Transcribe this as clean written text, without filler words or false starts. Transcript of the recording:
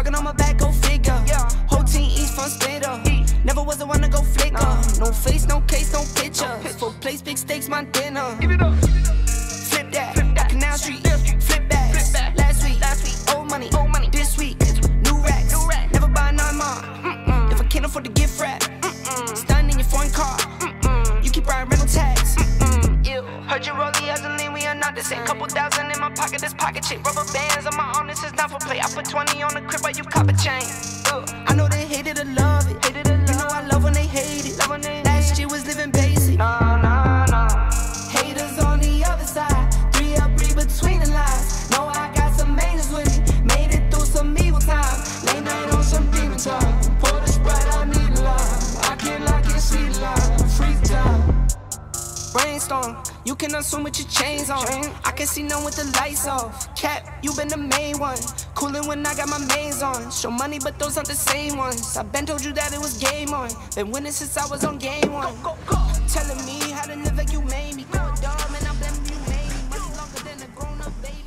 Target on my back, go figure. Whole team eats fun splitter. Never was the one to go flicker. No face, no case, no pictures. Full place, big stakes, my dinner. Flip that, Canal Street. Flip back. Last week, old money. This week, new racks. Never buy none more. If I can't afford to gift wrap, stun in your foreign car. You keep riding rental tags. Heard you roll the other lane, we are not the same. Couple thousand in my pocket, this pocket chick. Rubber bands on my arm, this is not for play. I put 20 on the crib, while you cop a chain. I know they hate it or love it. You know I love when they hate it. Last year was living basic. Haters on the other side. 3 up, read between the lines. Know I got some angels with me. Made it through some evil times. Late night on some demon time. Pour the Sprite, I need a line. I can't lock it, see the line. Freeze time. Brainstorm, you can assume with your chains on. I can see none with the lights off. Cap, you been the main one. Coolin' when I got my mains on. Show money, but those aren't the same ones. I been told you that it was game on. Been winning since I was on game one. Telling me how to live like you made me. Go dumb and I blame you made me. Money longer than a grown-up baby.